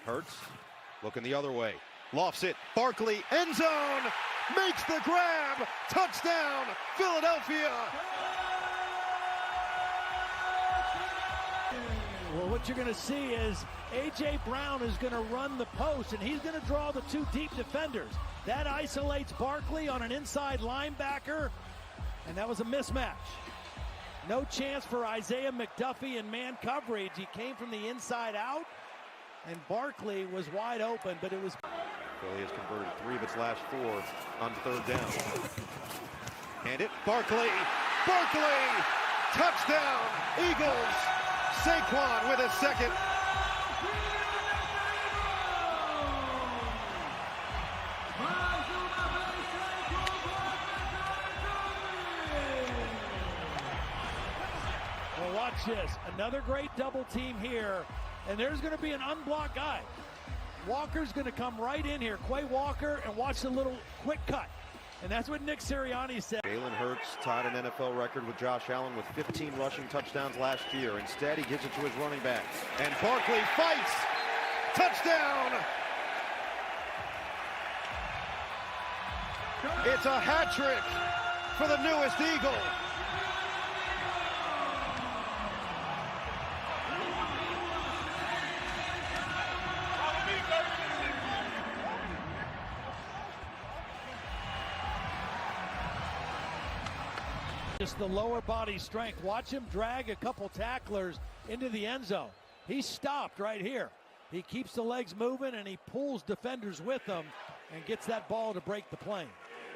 Hurts looking the other way. Lofts it. Barkley, end zone, makes the grab. Touchdown, Philadelphia. Well, what you're going to see is A.J. Brown is going to run the post, and he's going to draw the two deep defenders. That isolates Barkley on an inside linebacker, and that was a mismatch. No chance for Isaiah McDuffie in man coverage. He came from the inside out, and Barkley was wide open, but it was... Philly has converted 3 of its last 4 on 3rd down. And it, Barkley, touchdown, Eagles. Saquan with a second. Well, watch this. Another great double team here, and there's going to be an unblocked guy. Walker's going to come right in here, Quay Walker, and watch the little quick cut. And that's what Nick Sirianni said. Jalen Hurts tied an NFL record with Josh Allen with 15 rushing touchdowns last year. Instead, he gives it to his running back. And Barkley fights. Touchdown. It's a hat trick for the newest Eagle. Just the lower body strength. Watch him drag a couple tacklers into the end zone. He's stopped right here. He keeps the legs moving and he pulls defenders with him and gets that ball to break the plane.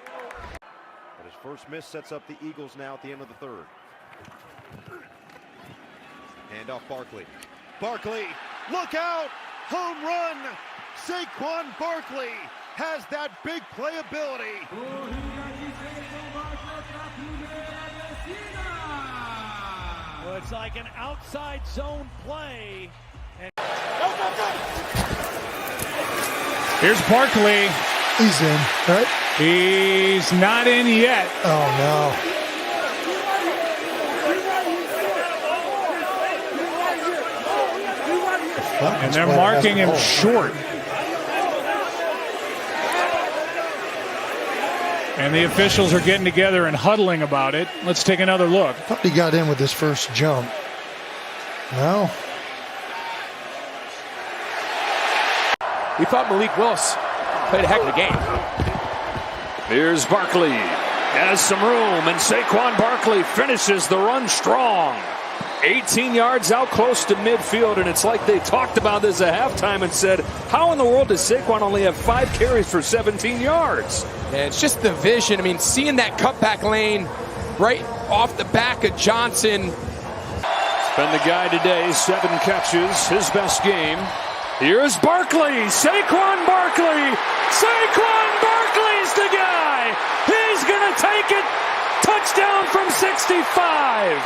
But his first miss sets up the Eagles now at the end of the 3rd. Hand off Barkley. Barkley, look out! Home run! Saquon Barkley has that big playability. Well, it's like an outside zone play. And here's Barkley. He's in, right? He's not in yet. Oh, no. And they're marking him short. And the officials are getting together and huddling about it. Let's take another look. I thought he got in with his first jump. No. We thought Malik Willis played a heck of a game. Here's Barkley. Has some room, and Saquon Barkley finishes the run strong. 18 yards out close to midfield, and it's like they talked about this at halftime and said, how in the world does Saquon only have 5 carries for 17 yards? And it's just the vision. I mean, seeing that cutback lane right off the back of Johnson. It's been the guy today, 7 catches, his best game. Here's Barkley, Saquon Barkley. Saquon Barkley's the guy. He's going to take it. Touchdown from 65.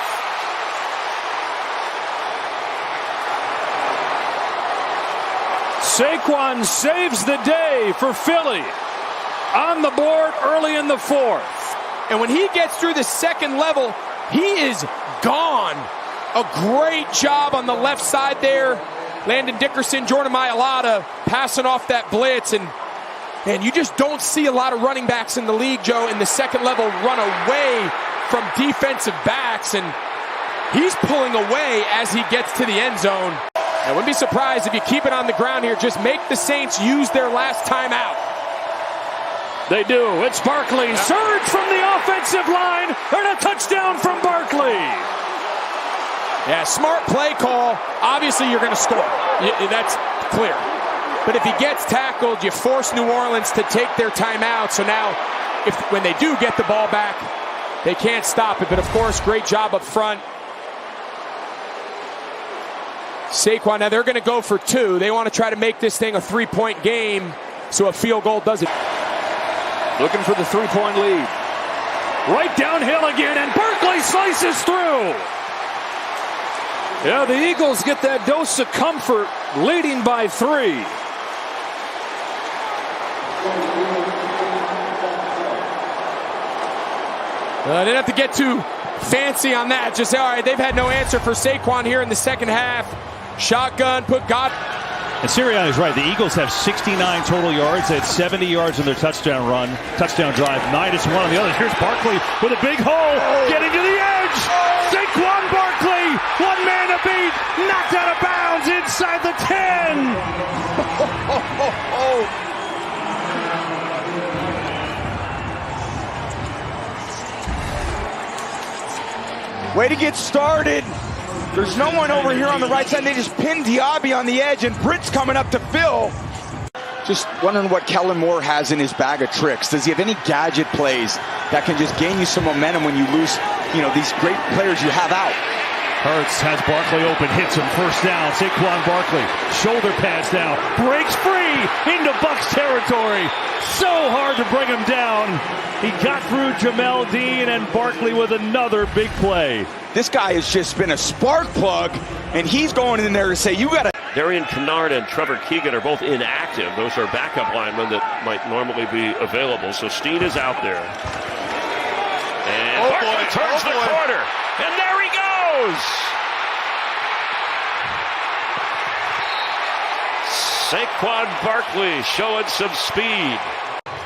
Saquon saves the day for Philly. On the board early in the 4th. And when he gets through the second level, he is gone. A great job on the left side there. Landon Dickerson, Jordan Mailata passing off that blitz. And you just don't see a lot of running backs in the league, Joe, in the second level run away from defensive backs. And he's pulling away as he gets to the end zone. I wouldn't be surprised if you keep it on the ground here. Just make the Saints use their last timeout. They do. It's Barkley. Surge from the offensive line. And a touchdown from Barkley. Yeah, smart play call. Obviously, you're going to score. That's clear. But if he gets tackled, you force New Orleans to take their timeout. So now, when they do get the ball back, they can't stop it. But, of course, great job up front. Saquon, now they're going to go for 2. They want to try to make this thing a 3-point game, so a field goal does it. Looking for the 3-point lead. Right downhill again, and Barkley slices through. Yeah, the Eagles get that dose of comfort, leading by 3. They didn't have to get too fancy on that. Just say, all right, they've had no answer for Saquon here in the second half. Shotgun, put God. And Sirianni's right. The Eagles have 69 total yards. They had 70 yards in their touchdown drive, -1 on the others. Here's Barkley with a big hole, getting to the edge. Saquan Barkley, one man to beat, knocked out of bounds inside the 10. Way to get started. There's no one over here on the right side. They just pin Diaby on the edge, and Britt's coming up to fill. Just wondering what Kellen Moore has in his bag of tricks. Does he have any gadget plays that can just gain you some momentum when you lose, these great players you have out? Hurts has Barkley open, hits him, first down. Saquon Barkley, shoulder pads now, breaks free into Bucs territory. So hard to bring him down. He got through Jamel Dean, and Barkley with another big play. This guy has just been a spark plug, and he's going in there to say, you got to. Darian Kennard and Trevor Keegan are both inactive. Those are backup linemen that might normally be available. So Steen is out there. And Barkley turns the corner. And there he goes. Saquon Barkley showing some speed.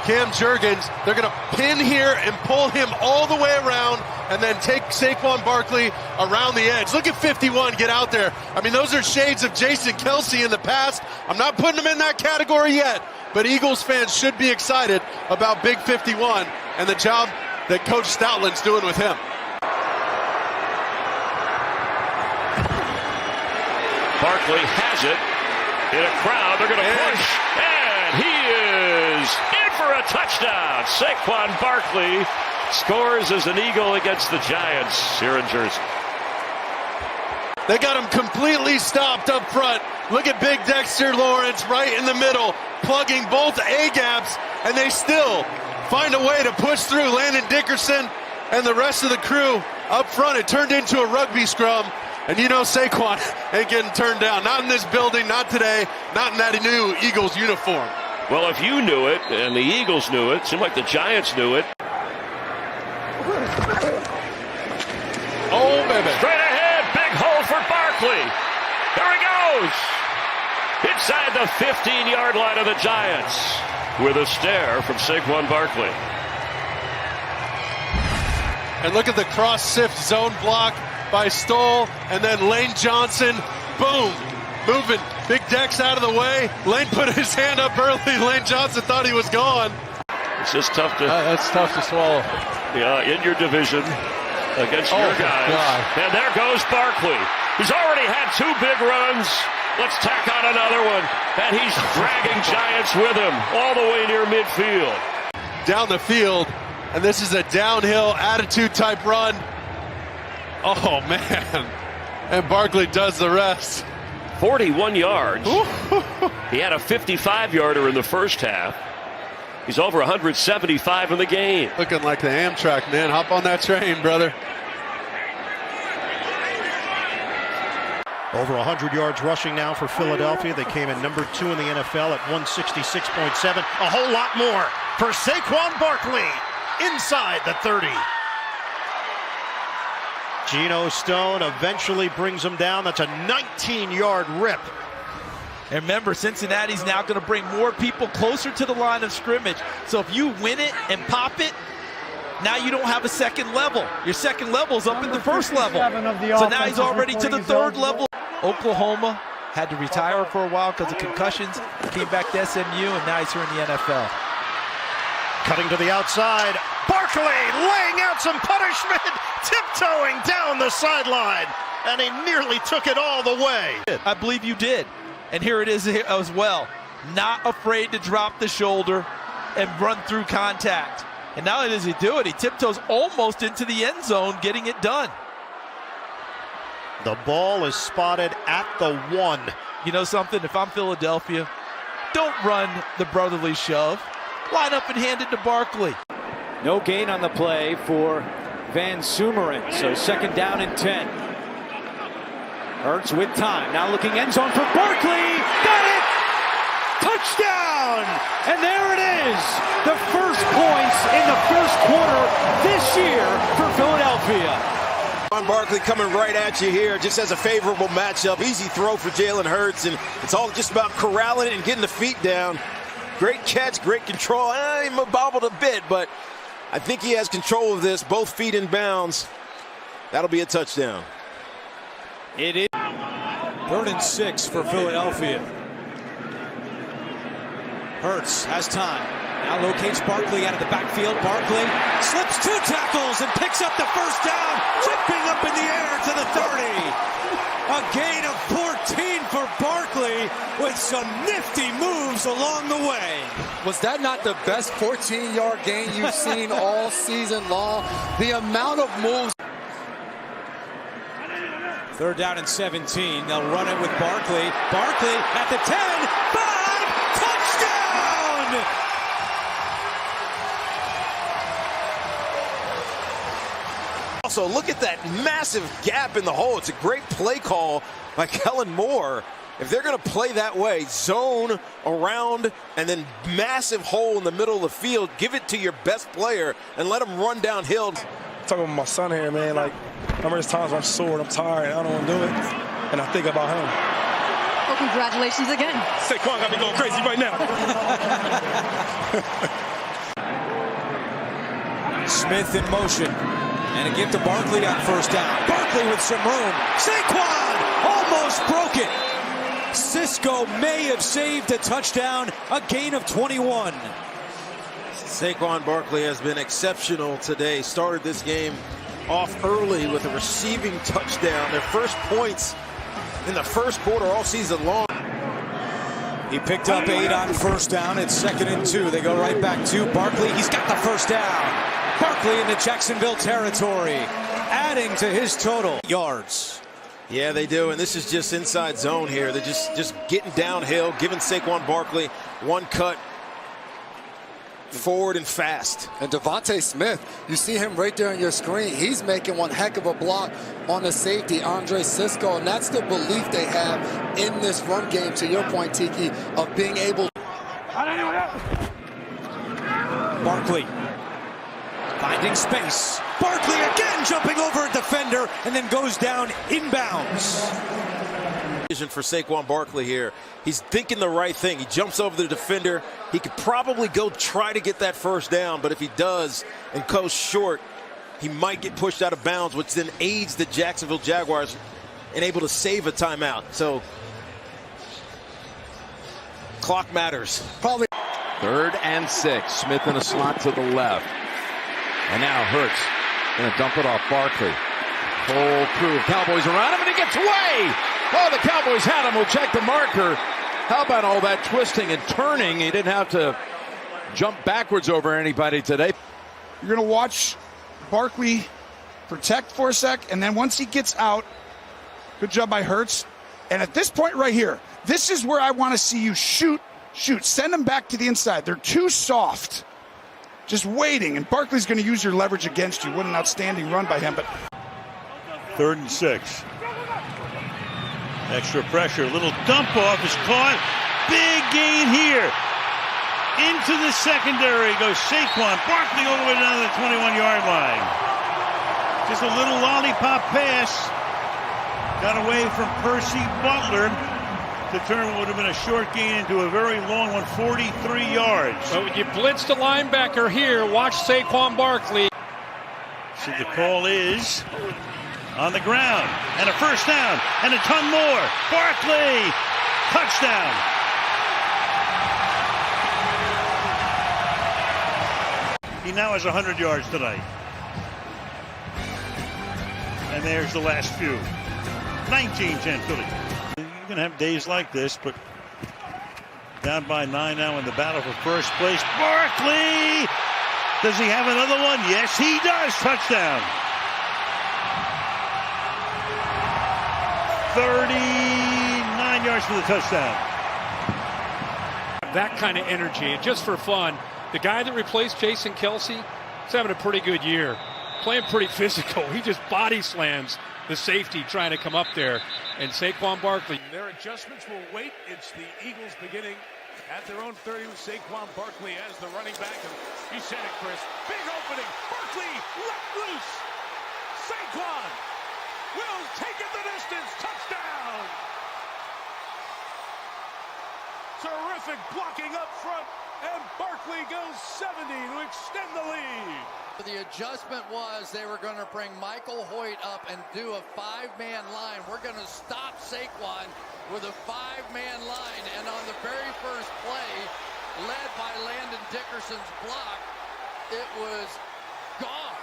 Cam Jurgens, they're going to pin here and pull him all the way around and then take Saquon Barkley around the edge. Look at 51 get out there. I mean, those are shades of Jason Kelce in the past. I'm not putting him in that category yet, but Eagles fans should be excited about Big 51 and the job that Coach Stoutland's doing with him. Barkley has it in a crowd. They're going to push, and he is in for a touchdown. Saquon Barkley scores as an Eagle against the Giants here in Jersey. They got him completely stopped up front. Look at Big Dexter Lawrence right in the middle, plugging both A-gaps, and they still find a way to push through Landon Dickerson and the rest of the crew up front. It turned into a rugby scrum. And Saquon ain't getting turned down. Not in this building, not today, not in that new Eagles uniform. Well, if you knew it and the Eagles knew it, seemed like the Giants knew it. Oh, baby. Straight ahead, big hole for Barkley. There he goes. Inside the 15-yard line of the Giants with a stare from Saquon Barkley. And look at the cross-sift zone block by Stoll, and then Lane Johnson, boom, moving. Big Dex out of the way. Lane put his hand up early. Lane Johnson thought he was gone. It's just tough to... that's tough to swallow. Yeah, in your division against your guys. God. And there goes Barkley. He's already had 2 big runs. Let's tack on another one. And he's dragging Giants with him all the way near midfield. Down the field, and this is a downhill attitude type run. Oh, man. And Barkley does the rest. 41 yards. He had a 55-yarder in the first half. He's over 175 in the game. Looking like the Amtrak, man. Hop on that train, brother. Over 100 yards rushing now for Philadelphia. They came in number 2 in the NFL at 166.7. A whole lot more for Saquon Barkley inside the 30. Geno Stone eventually brings him down. That's a 19-yard rip. And remember, Cincinnati's now going to bring more people closer to the line of scrimmage. So if you win it and pop it, now you don't have a second level. Your second level is up in the first level. So now he's already to the third level. Oklahoma had to retire for a while because of concussions. Came back to SMU, and now he's here in the NFL. Cutting to the outside. Barkley laying out some punishment, tiptoeing down the sideline, and he nearly took it all the way. I believe you did, and here it is as well. Not afraid to drop the shoulder and run through contact. And not only does he do it, he tiptoes almost into the end zone, getting it done. The ball is spotted at the 1. You know something? If I'm Philadelphia, don't run the brotherly shove. Line up and hand it to Barkley. No gain on the play for Van Sumeren, so second down and 10. Hurts with time, now looking end zone for Barkley. Got it! Touchdown! And there it is, the first points in the first quarter this year for Philadelphia. Barkley coming right at you here, just as a favorable matchup. Easy throw for Jalen Hurts, and it's all just about corralling it and getting the feet down. Great catch, great control. He bobbled a bit, but I think he has control of this. Both feet in bounds. That'll be a touchdown. It is 3rd and 6 for Philadelphia. Hurts has time. Now locates Barkley out of the backfield. Barkley slips 2 tackles and picks up the first down, jumping up in the air to the 30. A gain of 14 for Barkley with some nifty moves along the way. Was that not the best 14-yard gain you've seen all season long? The amount of moves. 3rd down and 17. They'll run it with Barkley. Barkley at the 10, 5, touchdown! Also, look at that massive gap in the hole. It's a great play call by Kellen Moore. If they're going to play that way, zone around and then massive hole in the middle of the field, give it to your best player and let him run downhill. Talking with my son here, man, like, numerous times I'm sore, I'm tired, I don't want to do it, and I think about him. Well, congratulations again. Saquan got me going crazy right now. Smith in motion. And a give to Barkley on 1st down. Barkley with some room. Saquon almost broke it. Cisco may have saved a touchdown, a gain of 21. Saquon Barkley has been exceptional today. Started this game off early with a receiving touchdown. Their first points in the first quarter all season long. He picked up 8 on 1st down. It's 2nd and 2. They go right back to Barkley. He's got the 1st down. Barkley into Jacksonville territory, adding to his total yards. Yeah, they do, and this is just inside zone here. They're just getting downhill, giving Saquon Barkley one cut forward and fast. And Devontae Smith, you see him right there on your screen. He's making one heck of a block on the safety, Andre Cisco, and that's the belief they have in this run game, to your point, Tiki, of being able. Barkley finding space. Barkley again jumping over a defender and then goes down inbounds. For Saquon Barkley here, he's thinking the right thing. He jumps over the defender. He could probably go try to get that 1st down, but if he does and goes short, he might get pushed out of bounds, which then aids the Jacksonville Jaguars and able to save a timeout. So clock matters. Probably 3rd and 6. Smith in a slot to the left. And now Hurts going to dump it off Barkley. Whole crew of Cowboys around him, and he gets away. Oh, the Cowboys had him. We'll check the marker. How about all that twisting and turning? He didn't have to jump backwards over anybody today. You're going to watch Barkley protect for a sec, and then once he gets out, good job by Hurts. And at this point right here, this is where I want to see you shoot. Send them back to the inside. They're too soft. Just waiting, and Barkley's going to use your leverage against you. What an outstanding run by him. But 3rd and 6. Extra pressure, a little dump off is caught. Big gain here. Into the secondary goes Saquon. Barkley all the way down to the 21-yard line. Just a little lollipop pass. Got away from Percy Butler to turn what would have been a short gain into a very long one, 43 yards. So you blitzed a linebacker here. Watch Saquon Barkley. So the call is on the ground, and a 1st down, and a ton more. Barkley, touchdown. He now has 100 yards tonight. And there's the last few. 19-10 Philly. You're going to have days like this, but down by 9 now in the battle for first place. Barkley! Does he have another one? Yes, he does. Touchdown. 39 yards for the touchdown. That kind of energy, and just for fun, the guy that replaced Jason Kelsey is having a pretty good year. Playing pretty physical. He just body slams the safety trying to come up there. And Saquon Barkley. Their adjustments will wait. It's the Eagles beginning at their own 30 with Saquon Barkley as the running back. And you said it, Chris. Big opening. Barkley let loose. Saquon will take it the distance. Touchdown! Terrific blocking up front, and Barkley goes 70 to extend the lead. The adjustment was they were going to bring Michael Hoyt up and do a 5-man line. We're going to stop Saquon with a 5-man line, and on the very first play, led by Landon Dickerson's block, it was gone.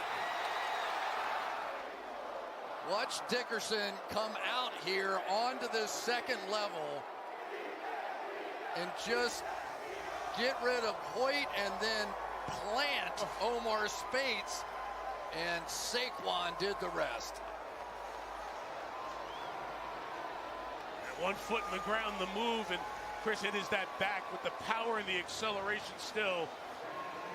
Watch Dickerson come out here onto this second level and just get rid of Hoyt and then plant Omar Spates, and Saquon did the rest. At 1 foot in the ground, the move, and Chris, it is that back with the power and the acceleration still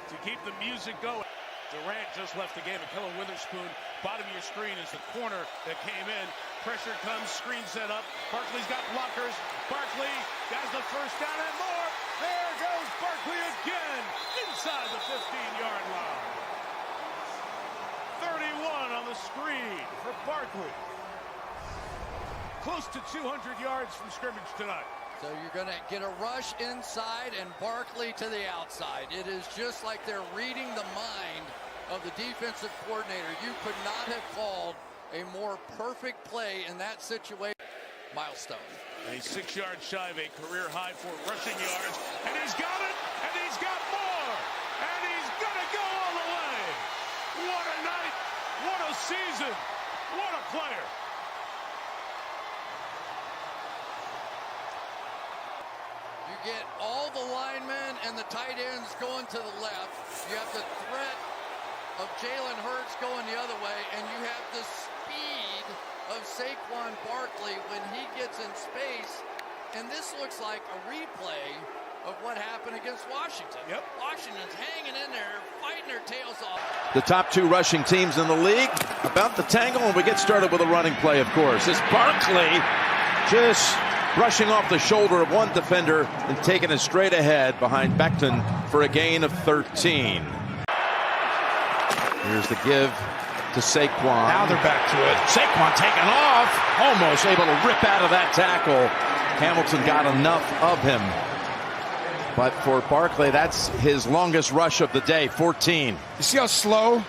to keep the music going. Durant just left the game. Kellen Witherspoon, bottom of your screen, is the corner that came in. Pressure comes, screen set up. Barkley's got blockers. Barkley has the first down and more. There goes Barkley again, inside the 15-yard line. 31 on the screen for Barkley. Close to 200 yards from scrimmage tonight. So you're going to get a rush inside and Barkley to the outside. It is just like they're reading the mind of the defensive coordinator. You could not have called a more perfect play in that situation. Milestone. And he's 6 yards shy of a career high for rushing yards. And he's got it, and he's got more. And he's going to go all the way. What a night. What a season. What a player. You get all the linemen and the tight ends going to the left. You have the threat of Jalen Hurts going the other way, and you have the speed of Saquon Barkley when he gets in space. And this looks like a replay of what happened against Washington. Yep. Washington's hanging in there, fighting their tails off. The top 2 rushing teams in the league about the tangle, and we get started with a running play, of course. It's Barkley just brushing off the shoulder of one defender and taking it straight ahead behind Becton for a gain of 13. Here's the give to Saquon. Now they're back to it. Saquon taken off, almost able to rip out of that tackle. Hamilton got enough of him. But for Barkley, that's his longest rush of the day, 14. You see how slow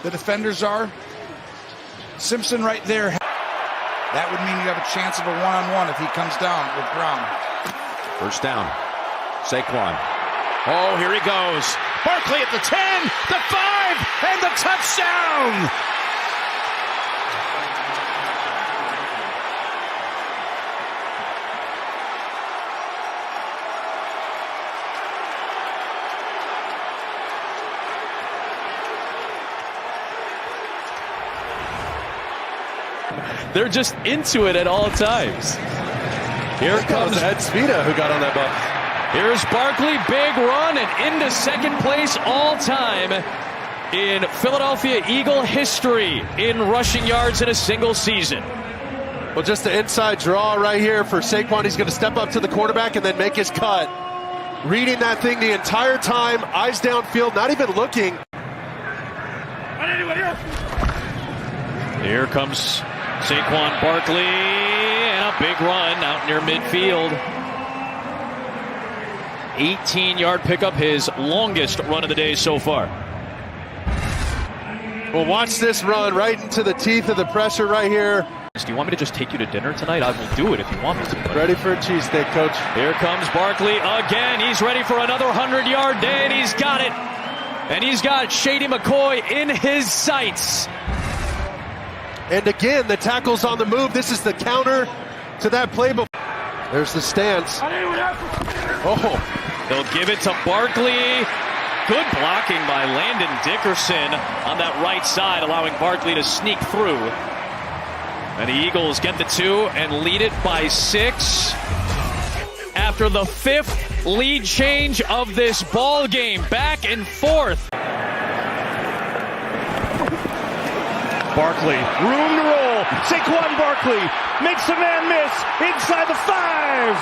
the defenders are? Simpson right there. That would mean you have a chance of a one-on-one if he comes down with Brown. First down. Saquon. Oh, here he goes. Barkley at the 10, the 5, and the touchdown! They're just into it at all times. Here comes Ed Spina who got on that ball. Here's Barkley, big run and into second place all time in Philadelphia Eagle history in rushing yards in a single season. Well, just the inside draw right here for Saquon. He's going to step up to the quarterback and then make his cut. Reading that thing the entire time, eyes downfield, not even looking. Here comes Saquon Barkley, and a big run out near midfield. 18-yard pickup, his longest run of the day so far. Well, watch this run right into the teeth of the pressure right here. Do you want me to just take you to dinner tonight? I will do it if you want me to. Buddy. Ready for a cheesesteak, Coach. Here comes Barkley again. He's ready for another 100-yard day, and he's got it. And he's got Shady McCoy in his sights. And again, the tackle's on the move. This is the counter to that play before. There's the stance. Oh, they'll give it to Barkley. Good blocking by Landon Dickerson on that right side, allowing Barkley to sneak through. And the Eagles get the 2 and lead it by 6. After the 5th lead change of this ball game, back and forth. Barkley, room to roll. Saquon Barkley makes the man miss inside the 5.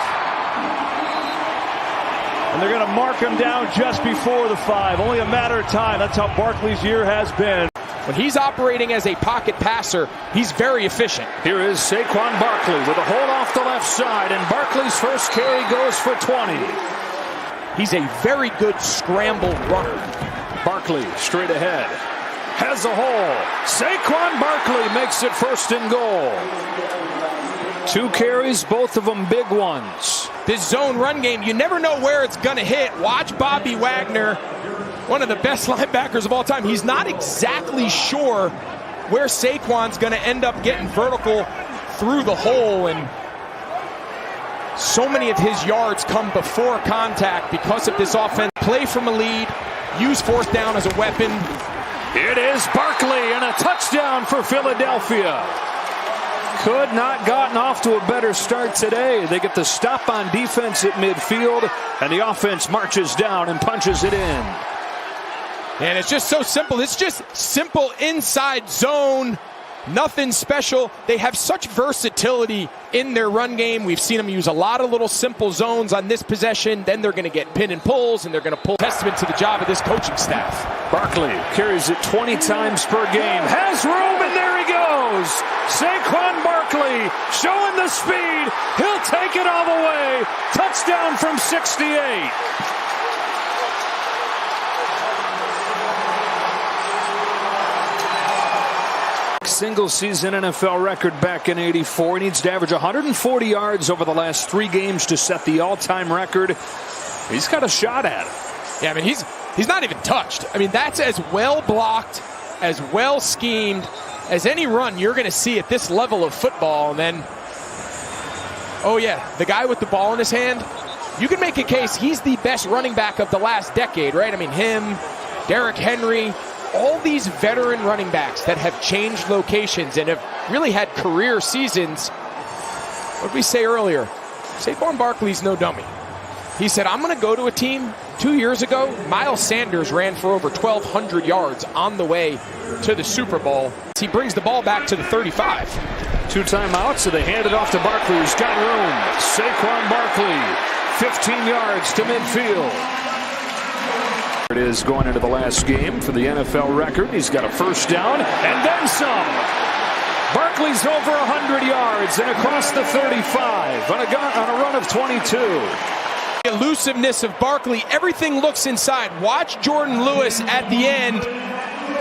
And they're going to mark him down just before the 5. Only a matter of time. That's how Barkley's year has been. When he's operating as a pocket passer, he's very efficient. Here is Saquon Barkley with a hold off the left side, and Barkley's first carry goes for 20. He's a very good scramble runner. Barkley straight ahead. Has a hole. Saquon Barkley makes it 1st and goal. 2 carries, both of them big ones. This zone run game, you never know where it's going to hit. Watch Bobby Wagner, one of the best linebackers of all time. He's not exactly sure where Saquon's going to end up getting vertical through the hole, and so many of his yards come before contact because of this offense. Play from a lead, use 4th down as a weapon. It is Barkley and a touchdown for Philadelphia. Could not gotten off to a better start today. They get the stop on defense at midfield, and the offense marches down and punches it in. And it's just so simple. It's just simple inside zone. Nothing special. They have such versatility in their run game. We've seen them use a lot of little simple zones on this possession. Then they're going to get pin and pulls, and they're going to pull. Testament to the job of this coaching staff. Barkley carries it 20 times per game. Has room, and there he goes. Saquon Barkley showing the speed. He'll take it all the way. Touchdown from 68. Single season NFL record back in '84. He needs to average 140 yards over the last 3 games to set the all-time record. He's got a shot at it. Yeah, I mean, he's not even touched. I mean, that's as well blocked, as well schemed as any run you're going to see at this level of football. And then, oh yeah, the guy with the ball in his hand, you can make a case he's the best running back of the last decade, right? I mean, him, Derrick Henry, all these veteran running backs that have changed locations and have really had career seasons. What did we say earlier? Saquon Barkley's no dummy. He said, I'm going to go to a team. 2 years ago, Miles Sanders ran for over 1,200 yards on the way to the Super Bowl. He brings the ball back to the 35. 2 timeouts, so they hand it off to Barkley, who's got room. Saquon Barkley, 15 yards to midfield. It is going into the last game for the NFL record. He's got a 1st down and then some. Barkley's over 100 yards and across the 35 on a run of 22. The elusiveness of Barkley, everything looks inside. Watch Jordan Lewis at the end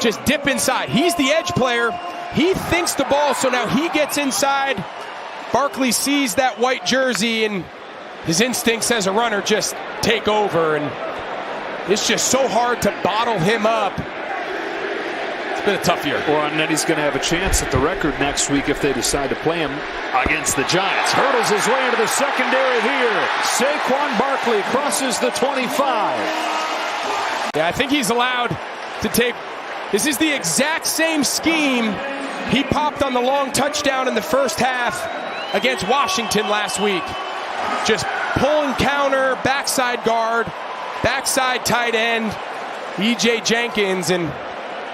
just dip inside. He's the edge player. He thinks the ball, so now he gets inside. Barkley sees that white jersey, and his instincts as a runner just take over, and it's just so hard to bottle him up. It's been a tough year. Well, and then he's going to have a chance at the record next week if they decide to play him against the Giants. Hurdles his way into the secondary here. Saquon Barkley crosses the 25. Yeah, I think he's allowed to take. This is the exact same scheme he popped on the long touchdown in the first half against Washington last week. Just pull and counter, backside guard, backside tight end, E.J. Jenkins, and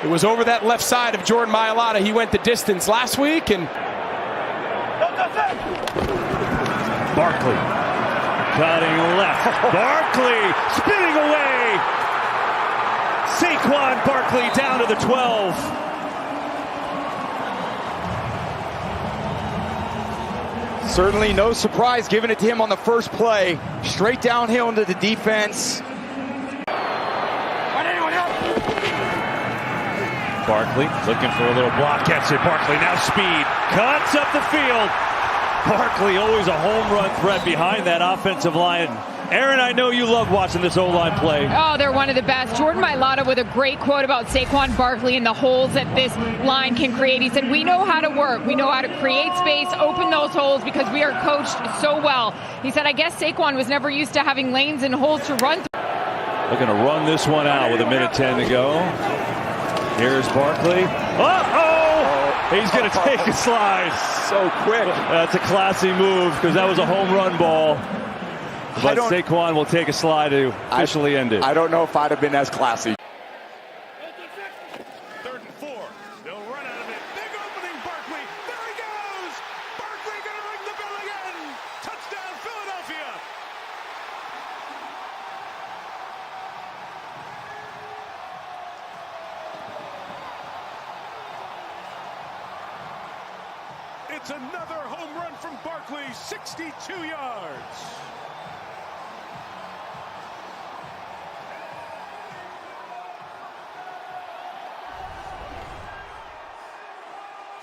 it was over that left side of Jordan Mailata. He went the distance last week, and Barkley cutting left. Barkley spinning away. Saquon Barkley down to the 12. Certainly no surprise giving it to him on the first play. Straight downhill into the defense. Barkley looking for a little block catch it. Barkley now speed. Cuts up the field. Barkley always a home run threat behind that offensive line. Aaron, I know you love watching this O-line play. Oh, they're one of the best. Jordan Mailata with a great quote about Saquon Barkley and the holes that this line can create. He said, we know how to work. We know how to create space, open those holes because we are coached so well. He said, I guess Saquon was never used to having lanes and holes to run through. Looking to run this one out with 1:10 to go. Here's Barkley. He's going to take a slide. So quick. That's a classy move because that was a home run ball. But Saquon will take a slide to officially end it. I don't know if I'd have been as classy. 3rd and 4. They'll run out of it. Big opening, Barkley. There he goes. Barkley going to ring the bell again. Touchdown, Philadelphia. It's another home run from Barkley, 62 yards.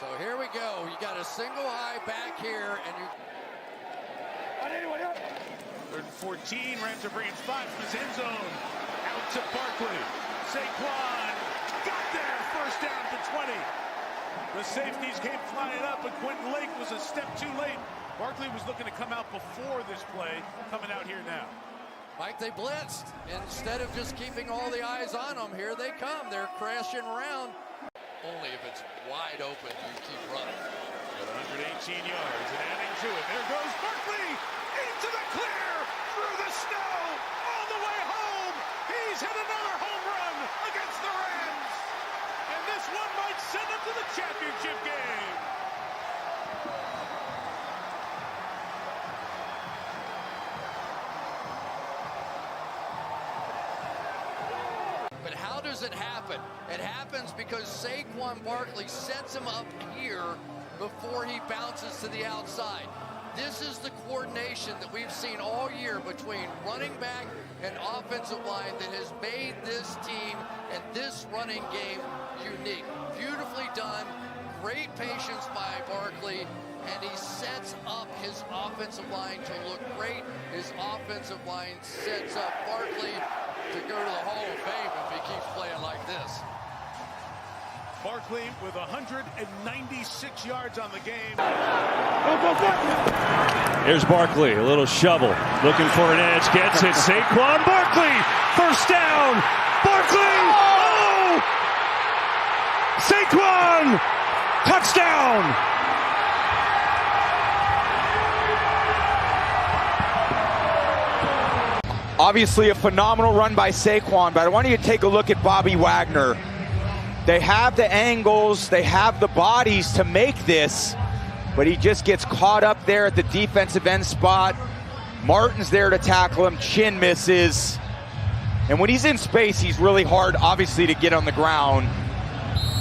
So here we go. You got a single high back here, and you. 3rd and 14. Rams are bringing 5 from his end zone. Out to Barkley. Saquan got there. First down to 20. The safeties came flying up, but Quentin Lake was a step too late. Barkley was looking to come out before this play. Coming out here now. Mike, they blitzed. Instead of just keeping all the eyes on them, here they come. They're crashing around. Only if it's wide open, you keep running. Got 118 yards and adding to it. There goes Barkley into the clear, through the snow, all the way home. He's hit another home run against the Rams. And this one might send them to the championship game. But how does it happen? It happens because Saquon Barkley sets him up here before he bounces to the outside. This is the coordination that we've seen all year between running back and offensive line that has made this team and this running game unique. Beautifully done, great patience by Barkley, and he sets up his offensive line to look great. His offensive line sets up Barkley to go to the Hall of Fame if he keeps playing like this. Barkley with 196 yards on the game. Here's Barkley, a little shovel, looking for an edge, gets it. Saquon Barkley, first down. Barkley, oh! Saquon, touchdown. Obviously a phenomenal run by Saquon, but I want you to take a look at Bobby Wagner. They have the angles, they have the bodies to make this, but he just gets caught up there at the defensive end spot. Martin's there to tackle him, chin misses. And when he's in space, he's really hard, obviously, to get on the ground.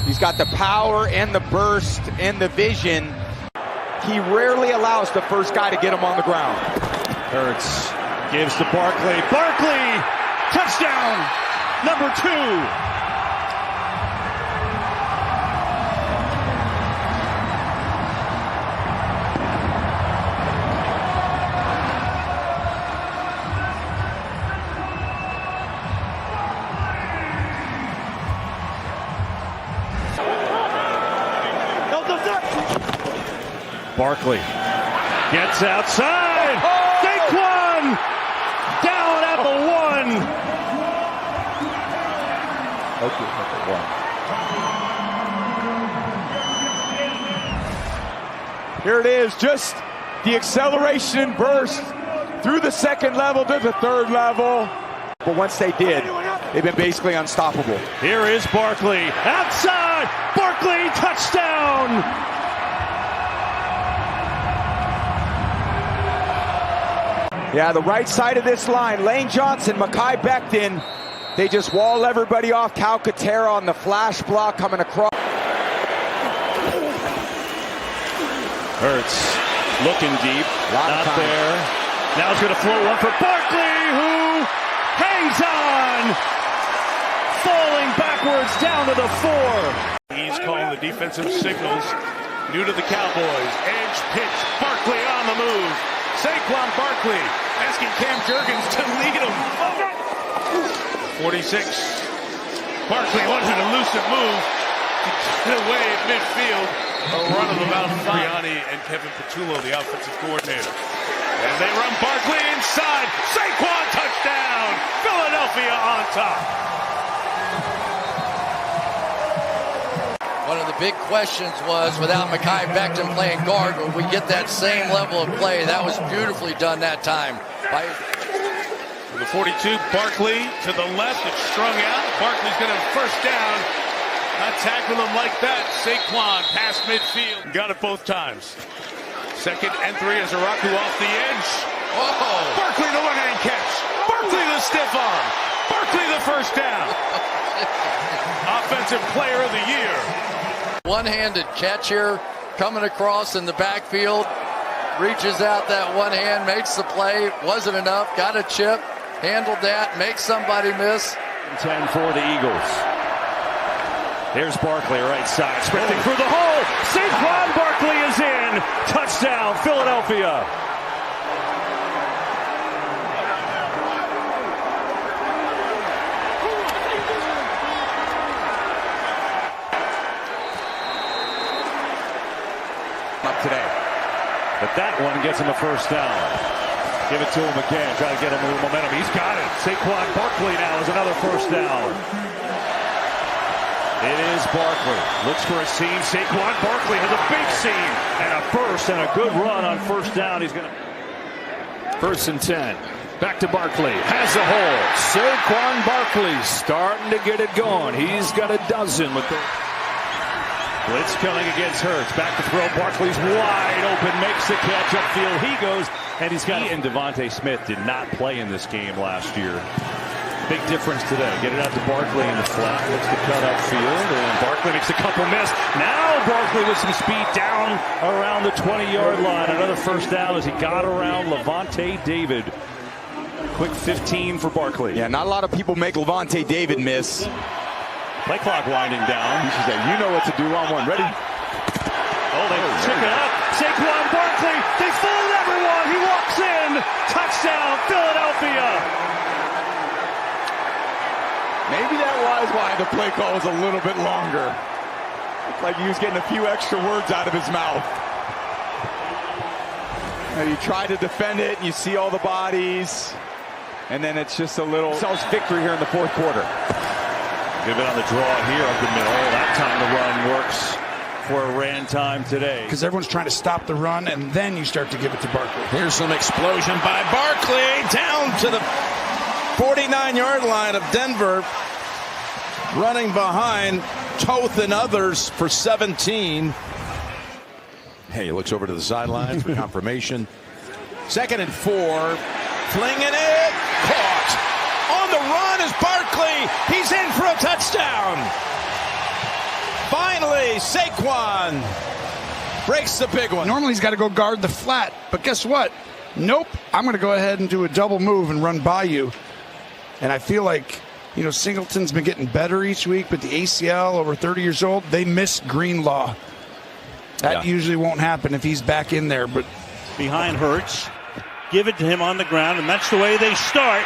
He's got the power and the burst and the vision. He rarely allows the first guy to get him on the ground. Hurts gives to Barkley. Barkley, touchdown, number 2. Barkley gets outside. Saquon down at the 1. Here it is, just the acceleration and burst through the second level to the third level. But once they did, they've been basically unstoppable. Here is Barkley outside. Barkley, touchdown. Yeah, the right side of this line, Lane Johnson, Mekhi Becton, they just wall everybody off. Calcaterra on the flash block coming across. Hurts looking deep, not there. Now it's going to float one for Barkley, who hangs on, falling backwards down to the 4. He's calling the defensive signals. New to the Cowboys, edge pitch, Barkley on the move. Saquon Barkley asking Cam Jurgens to lead him. 46. Barkley wanted an elusive move to get away at midfield. A run of about 5. Briani and Kevin Patullo, the offensive coordinator. As they run Barkley inside. Saquon touchdown. Philadelphia on top. One of the big questions was, without Mekhi Becton playing guard, will we get that same level of play? That was beautifully done that time. The 42, Barkley to the left. It's strung out. Barkley's going to first down. Not tackling him like that. Saquon past midfield. Got it both times. 2nd and 3 as Araku off the edge. Oh! Barkley the one-hand catch. Barkley the stiff arm. Barkley the first down. Offensive player of the year. One-handed catch here coming across in the backfield, reaches out that one hand, makes the play, wasn't enough, got a chip, handled that, makes somebody miss. 10 for the Eagles. Here's Barkley, right side, sprinting through the hole. Saquon Barkley is in. Touchdown, Philadelphia. Up today. But that one gets him a first down. Give it to him again. Try to get him a little momentum. He's got it. Saquon Barkley now is another first down. It is Barkley. Looks for a seam. Saquon Barkley has a big seam and a first and a good run on first down. He's going to... 1st and 10. Back to Barkley. Has a hole. Saquon Barkley starting to get it going. He's got a dozen with the... Blitz coming against Hurts. Back to throw. Barkley's wide open. Makes the catch upfield. He goes. And he's got... And Devontae Smith did not play in this game last year. Big difference today. Get it out to Barkley in the flat. Looks to cut upfield. And Barkley makes a couple miss. Now Barkley with some speed down around the 20-yard line. Another first down as he got around Levante David. Quick 15 for Barkley. Yeah, not a lot of people make Levante David miss. Play clock winding down. He said, you know what to do on one. Ready? Oh, they check it up. Saquon Barkley. They fooled everyone. He walks in. Touchdown, Philadelphia. Maybe that was why the play call was a little bit longer. Looked like he was getting a few extra words out of his mouth. You try to defend it, and you see all the bodies, and then it's just a little... Sells victory here in the 4th quarter. Give it on the draw here up the middle. That time the run works for a ran time today. Because everyone's trying to stop the run, and then you start to give it to Barkley. Here's some explosion by Barkley down to the 49-yard line of Denver. Running behind Toth and others for 17. Hey, he looks over to the sidelines for confirmation. 2nd and 4. Flinging it. Caught. On the run is Barkley. He's in for a touchdown. Finally, Saquon breaks the big one. Normally he's got to go guard the flat, but guess what? Nope. I'm going to go ahead and do a double move and run by you. And I feel like, you know, Singleton's been getting better each week, but the ACL, over 30 years old, they miss Greenlaw. That usually won't happen if he's back in there. But behind Hurts, give it to him on the ground, and that's the way they start.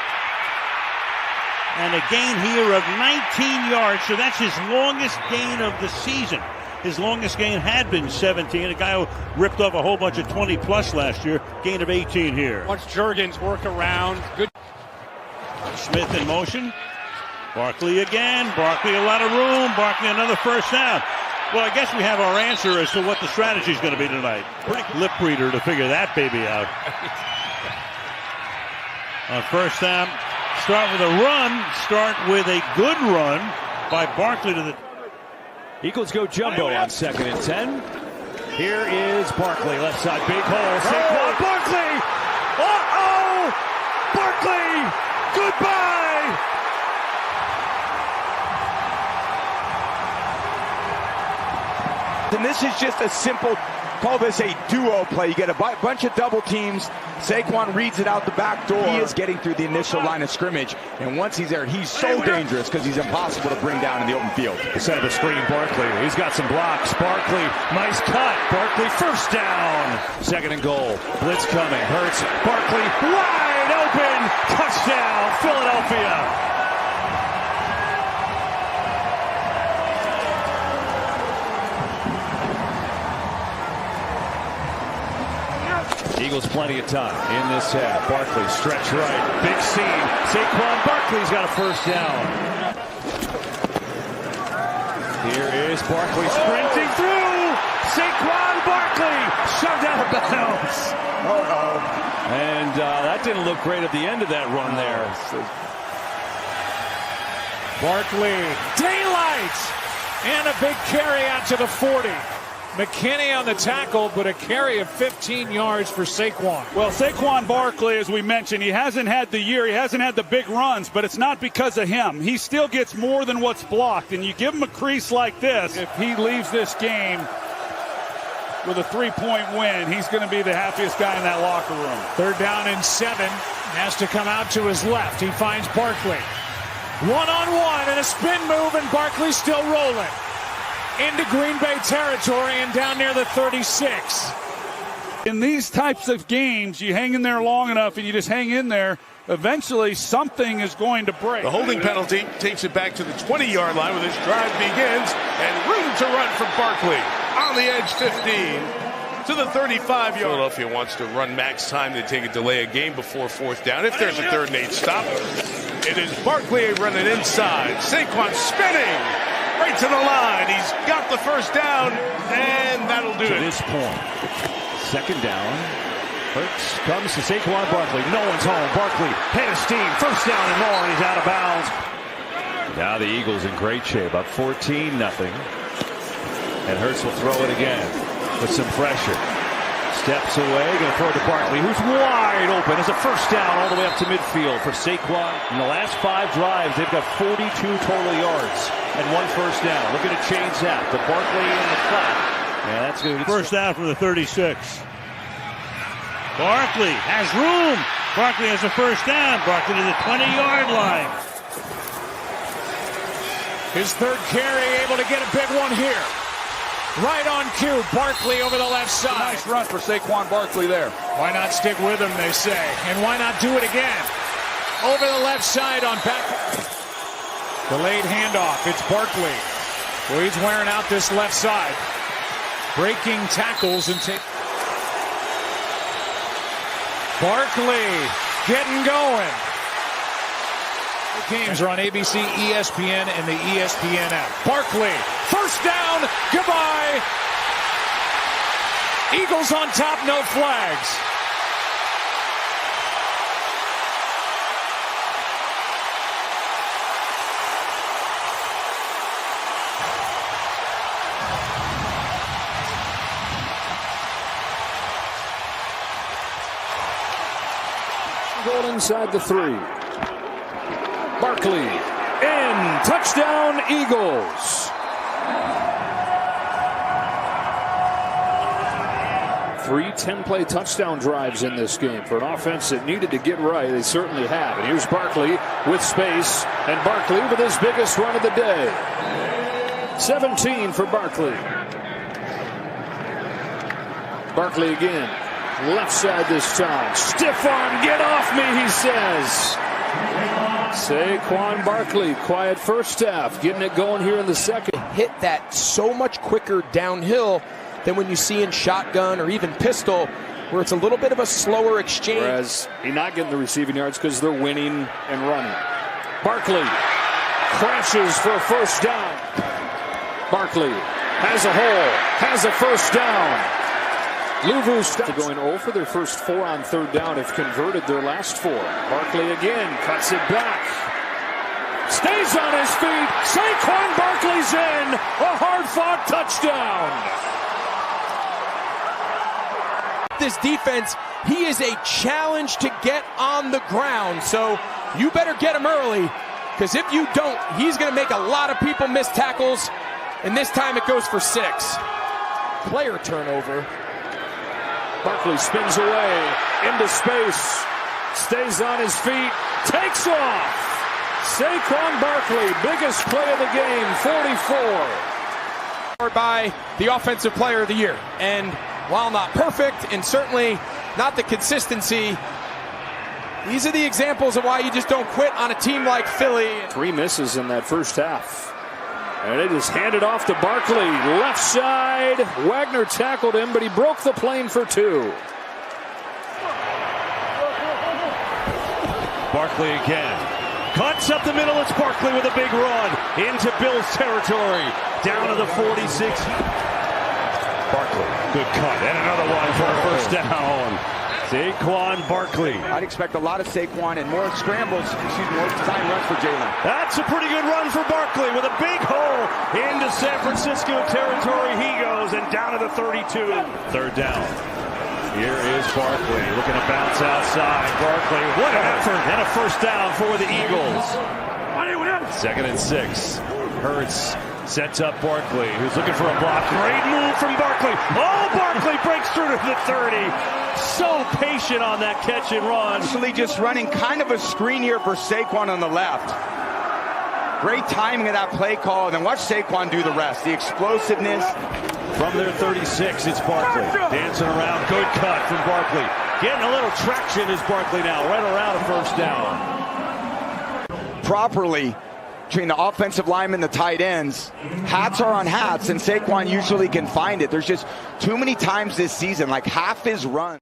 And a gain here of 19 yards, so that's his longest gain of the season. His longest gain had been 17. A guy who ripped off a whole bunch of 20-plus last year. Gain of 18 here. Watch Juergens work around. Good. Smith in motion. Barkley again. Barkley a lot of room. Barkley another first down. Well, I guess we have our answer as to what the strategy is going to be tonight. Pretty lip reader to figure that baby out. On first down, start with a run. Start with a good run by Barkley to the... Eagles go jumbo on 2nd and 10. Here is Barkley, left side, big hole. Saquon Barkley! Uh-oh! Barkley! Goodbye! And this is just a simple, call this a duo play. You get a bunch of double teams. Saquon reads it out the back door. He is getting through the initial line of scrimmage. And once he's there, he's so dangerous because he's impossible to bring down in the open field. Instead of the screen, Barkley. He's got some blocks. Barkley, nice cut. Barkley, first down. 2nd and goal. Blitz coming. Hurts. Barkley, wide open. Touchdown, Philadelphia. Eagles plenty of time in this half. Barkley stretch right. Big seam. Saquon Barkley's got a first down. Here is Barkley sprinting through. Saquon Barkley shoved out of bounds. And that didn't look great at the end of that run there. Barkley, daylight, and a big carry out to the 40. McKinney on the tackle, but a carry of 15 yards for Saquon. Well, Saquon Barkley, as we mentioned, he hasn't had the year, he hasn't had the big runs, but it's not because of him. He still gets more than what's blocked, and you give him a crease like this. If he leaves this game, with a 3-point win, he's going to be the happiest guy in that locker room. 3rd down and 7. Has to come out to his left. He finds Barkley. One-on-one and a spin move, and Barkley still rolling into Green Bay territory and down near the 36. In these types of games, you hang in there long enough and you just hang in there. Eventually, something is going to break. The holding penalty takes it back to the 20-yard line where this drive begins, and room to run for Barkley. On the edge, 15 to the 35-yard. Philadelphia wants to run max time. They take a delay a game before 4th down. If there's a 3rd and 8 stop, it is Barkley running inside. Saquon spinning right to the line. He's got the 1st down, and that'll do it. To this point, 2nd down. Hurts comes to Saquon Barkley. No one's home. Barkley, head of steam. 1st down and more, and he's out of bounds. Now the Eagles in great shape, up 14-0. And Hurts will throw it again with some pressure. Steps away, going to throw it to Barkley, who's wide open. It's a 1st down all the way up to midfield for Saquon. In the last 5 drives, they've got 42 total yards and 1 1st down. Looking to change that to Barkley in the flat. Yeah, that's going to be 1st down from the 36. Barkley has room. Barkley has a 1st down. Barkley to the 20-yard line. His 3rd carry, able to get a big one here. Right on cue, Barkley over the left side. Nice run for Saquon Barkley there. Why not stick with him, they say. And why not do it again? Over the left side on back. Delayed handoff. It's Barkley. Well, he's wearing out this left side. Breaking tackles and Barkley getting going. The games are on ABC, ESPN, and the ESPN app. Barkley, 1st down, goodbye. Eagles on top, no flags. Goal inside the 3. Barkley in, touchdown Eagles. 3 10-play touchdown drives in this game for an offense that needed to get right. They certainly have. And here's Barkley with space, and Barkley with his biggest run of the day. 17 for Barkley. Barkley again. Left side this time. Stiff arm, get off me, he says. Saquon Barkley, quiet 1st half, getting it going here in the 2nd. Hit that so much quicker downhill than when you see in shotgun or even pistol, where it's a little bit of a slower exchange. Whereas he's not getting the receiving yards because they're winning and running. Barkley crashes for a 1st down. Barkley has a hole, has a 1st down. Louvu stops. Going 0 for their first 4 on 3rd down, have converted their last 4. Barkley again cuts it back. Stays on his feet. Saquon Barkley's in. A hard-fought touchdown. This defense, he is a challenge to get on the ground. So you better get him early, because if you don't, he's going to make a lot of people miss tackles. And this time it goes for 6. Player turnover. Barkley spins away into space, stays on his feet, takes off. Saquon Barkley, biggest play of the game, 44. By the offensive player of the year. And while not perfect and certainly not the consistency, these are the examples of why you just don't quit on a team like Philly. 3 misses in that 1st half. And it is handed off to Barkley. Left side. Wagner tackled him, but he broke the plane for 2. Barkley again. Cuts up the middle. It's Barkley with a big run into Bills territory. Down to the 46. Barkley. Good cut. And another one for a 1st down. Saquon Barkley. I'd expect a lot of Saquon and more scrambles, more time runs for Jalen. That's a pretty good run for Barkley with a big hole into San Francisco territory. He goes and down to the 32. 3rd down. Here is Barkley looking to bounce outside. Barkley, what an effort, and a 1st down for the Eagles. 2nd and 6. Hurts Sets up Barkley, who's looking for a block. Great move from Barkley. Oh, Barkley breaks through to the 30. So patient on that catch and run. Actually just running kind of a screen here for Saquon on the left. Great timing of that play call, and then watch Saquon do the rest. The explosiveness. From their 36, it's Barkley. Dancing around, good cut from Barkley. Getting a little traction is Barkley now, right around a first down. Properly between the offensive linemen and the tight ends. Hats are on hats, and Saquon usually can find it. There's just too many times this season, like half his run.